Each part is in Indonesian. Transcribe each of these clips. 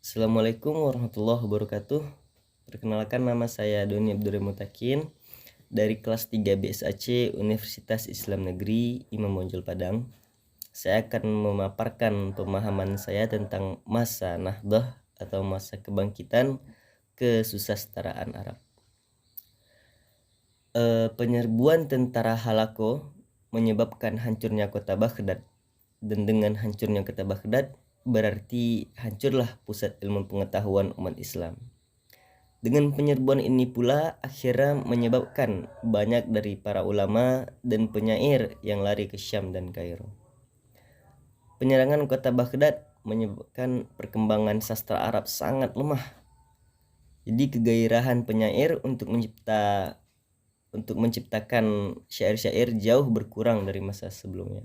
Assalamualaikum warahmatullahi wabarakatuh. Perkenalkan, nama saya Doni Abdurrahim Mutakin dari kelas 3 BSAC Universitas Islam Negeri Imam Bonjol Padang. Saya akan memaparkan pemahaman saya tentang masa Nahdlatul atau masa kebangkitan kesusasteraan Arab. Penyerbuan tentara Halako menyebabkan hancurnya kota Baghdad, dan dengan hancurnya kota Baghdad berarti hancurlah pusat ilmu pengetahuan umat Islam. Dengan penyerbuan ini pula akhirnya menyebabkan banyak dari para ulama dan penyair yang lari ke Syam dan Kairo. Penyerangan kota Baghdad menyebabkan perkembangan sastra Arab sangat lemah. Jadi kegairahan penyair untuk menciptakan syair-syair jauh berkurang dari masa sebelumnya.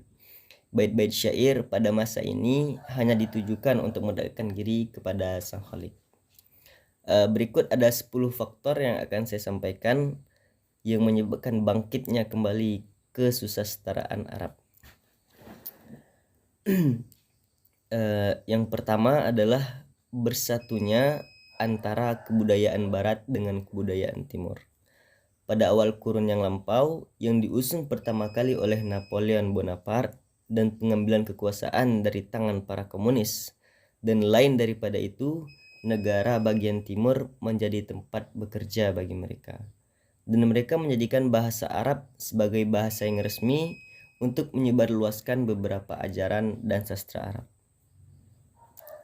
Bait-bait syair pada masa ini hanya ditujukan untuk mendekatkan diri kepada Sang Khalik. Berikut ada 10 faktor yang akan saya sampaikan yang menyebabkan bangkitnya kembali kesusasteraan Arab. Yang pertama adalah bersatunya antara kebudayaan Barat dengan kebudayaan Timur. Pada awal kurun yang lampau, yang diusung pertama kali oleh Napoleon Bonaparte dan pengambilan kekuasaan dari tangan para komunis, dan lain daripada itu, negara bagian timur menjadi tempat bekerja bagi mereka, dan mereka menjadikan bahasa Arab sebagai bahasa yang resmi untuk menyebarluaskan beberapa ajaran dan sastra Arab.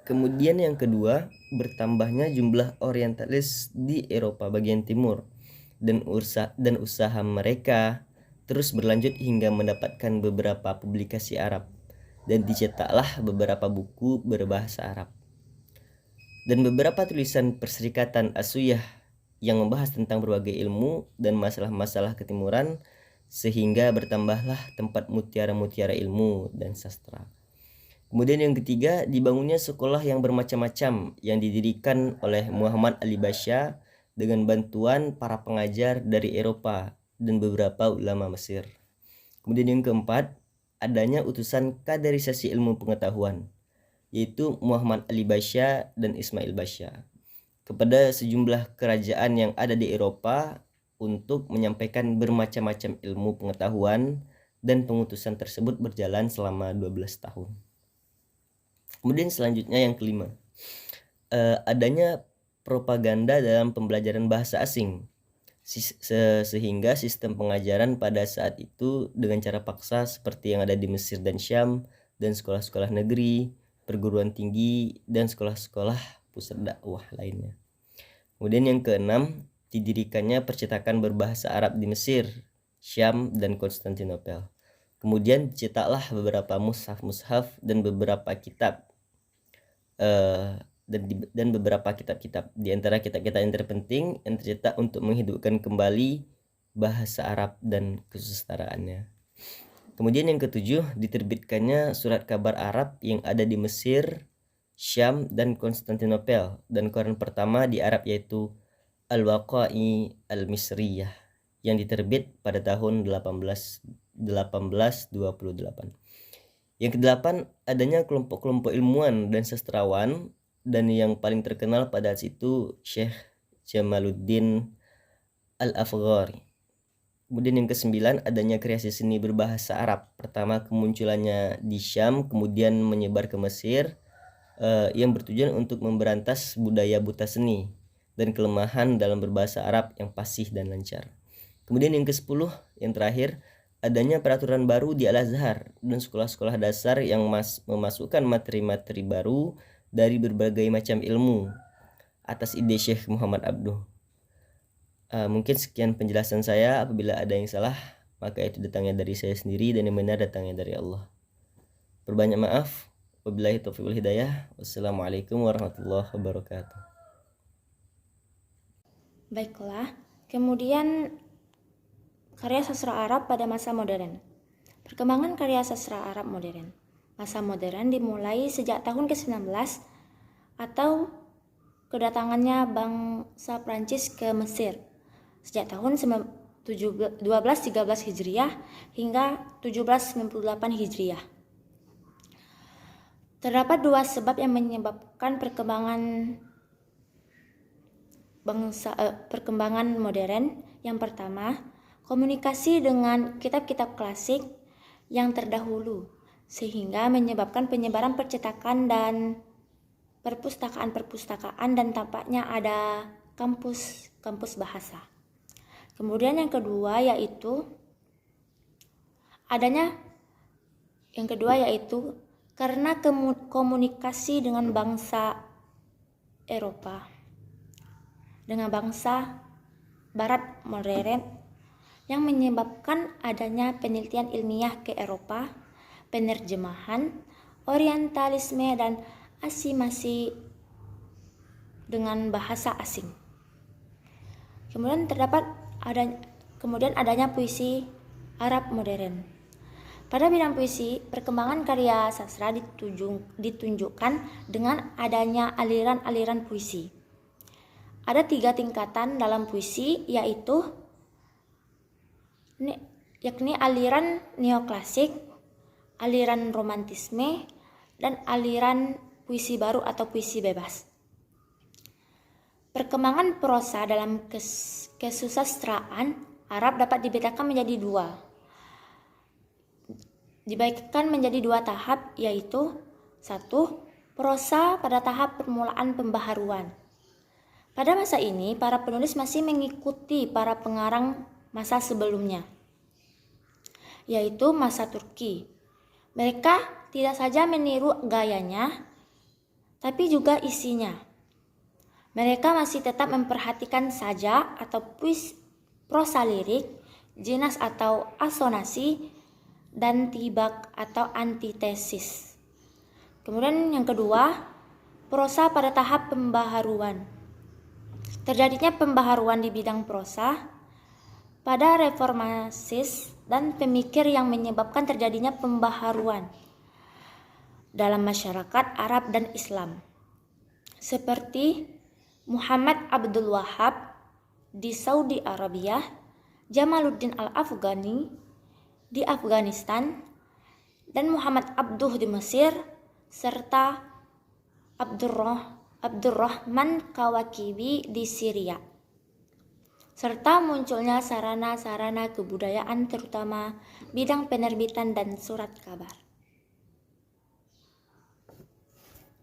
Kemudian yang kedua, bertambahnya jumlah orientalis di Eropa bagian timur, dan usaha mereka terus berlanjut hingga mendapatkan beberapa publikasi Arab, dan dicetaklah beberapa buku berbahasa Arab dan beberapa tulisan Perserikatan Asuyah yang membahas tentang berbagai ilmu dan masalah-masalah ketimuran, sehingga bertambahlah tempat mutiara-mutiara ilmu dan sastra. Kemudian yang ketiga, dibangunnya sekolah yang bermacam-macam yang didirikan oleh Muhammad Ali Basya dengan bantuan para pengajar dari Eropa dan beberapa ulama Mesir. Kemudian yang keempat, adanya utusan kaderisasi ilmu pengetahuan, yaitu Muhammad Ali Basya dan Ismail Basya, kepada sejumlah kerajaan yang ada di Eropa untuk menyampaikan bermacam-macam ilmu pengetahuan, dan pengutusan tersebut berjalan selama 12 tahun. Kemudian selanjutnya yang kelima, adanya propaganda dalam pembelajaran bahasa asing, sehingga sistem pengajaran pada saat itu dengan cara paksa seperti yang ada di Mesir dan Syam, dan sekolah-sekolah negeri, perguruan tinggi, dan sekolah-sekolah pusat dakwah lainnya. Kemudian yang keenam, didirikannya percetakan berbahasa Arab di Mesir, Syam, dan Konstantinopel. Kemudian cetaklah beberapa mushaf dan beberapa kitab dan beberapa kitab-kitab. Di antara kitab-kitab yang terpenting yang tercetak untuk menghidupkan kembali bahasa Arab dan kesusasteraannya. Kemudian yang ketujuh, diterbitkannya surat kabar Arab yang ada di Mesir, Syam, dan Konstantinopel, dan koran pertama di Arab yaitu Al-Waqa'i Al-Misriyah yang diterbit pada tahun 1828. Yang kedelapan, adanya kelompok-kelompok ilmuwan dan sastrawan, dan yang paling terkenal pada situ Syekh Jamaluddin Al-Afghari. Kemudian yang kesembilan, adanya kreasi seni berbahasa Arab. Pertama kemunculannya di Syam, kemudian menyebar ke Mesir, yang bertujuan untuk memberantas budaya buta seni dan kelemahan dalam berbahasa Arab yang fasih dan lancar. Kemudian yang ke-10, yang terakhir, adanya peraturan baru di Al-Azhar dan sekolah-sekolah dasar yang memasukkan materi-materi baru dari berbagai macam ilmu atas ide Syekh Muhammad Abduh. Mungkin sekian penjelasan saya. Apabila ada yang salah, maka itu datangnya dari saya sendiri, dan yang benar datangnya dari Allah. Berbanyak maaf. Wabillahi taufiq wal hidayah. Wassalamualaikum warahmatullahi wabarakatuh. Baiklah, kemudian karya sastra Arab pada masa modern. Perkembangan karya sastra Arab modern. Masa modern dimulai sejak tahun ke-19 atau kedatangannya bangsa Prancis ke Mesir sejak tahun 1213 Hijriah hingga 1798 Hijriah. Terdapat dua sebab yang menyebabkan perkembangan modern. Yang pertama, komunikasi dengan kitab-kitab klasik yang terdahulu, sehingga menyebabkan penyebaran percetakan dan perpustakaan-perpustakaan dan tampaknya ada kampus-kampus bahasa. Kemudian yang kedua yaitu karena komunikasi dengan bangsa Eropa, dengan bangsa Barat modern yang menyebabkan adanya penelitian ilmiah ke Eropa, penerjemahan, orientalisme, dan asimilasi dengan bahasa asing. Kemudian adanya puisi Arab modern. Pada bidang puisi, perkembangan karya sastra ditunjukkan dengan adanya aliran-aliran puisi. Ada 3 tingkatan dalam puisi, yakni aliran neoklasik, aliran romantisme, dan aliran puisi baru atau puisi bebas. Perkembangan prosa dalam kesusastraan Arab dapat dibedakan menjadi dua tahap, yaitu 1. Prosa pada tahap permulaan pembaharuan. Pada masa ini, para penulis masih mengikuti para pengarang masa sebelumnya, yaitu masa Turki. Mereka tidak saja meniru gayanya, tapi juga isinya. Mereka masih tetap memperhatikan saja atau prosa lirik, jinas atau asonasi, dan tibak atau antitesis. Kemudian yang kedua, prosa pada tahap pembaharuan. Terjadinya pembaharuan di bidang prosa pada reformasis dan pemikir yang menyebabkan terjadinya pembaharuan dalam masyarakat Arab dan Islam, seperti Muhammad Abdul Wahab di Saudi Arabia, Jamaluddin Al-Afghani di Afghanistan, dan Muhammad Abduh di Mesir, serta Abdurrahman Kawakibi di Syria, serta munculnya sarana-sarana kebudayaan terutama bidang penerbitan dan surat kabar.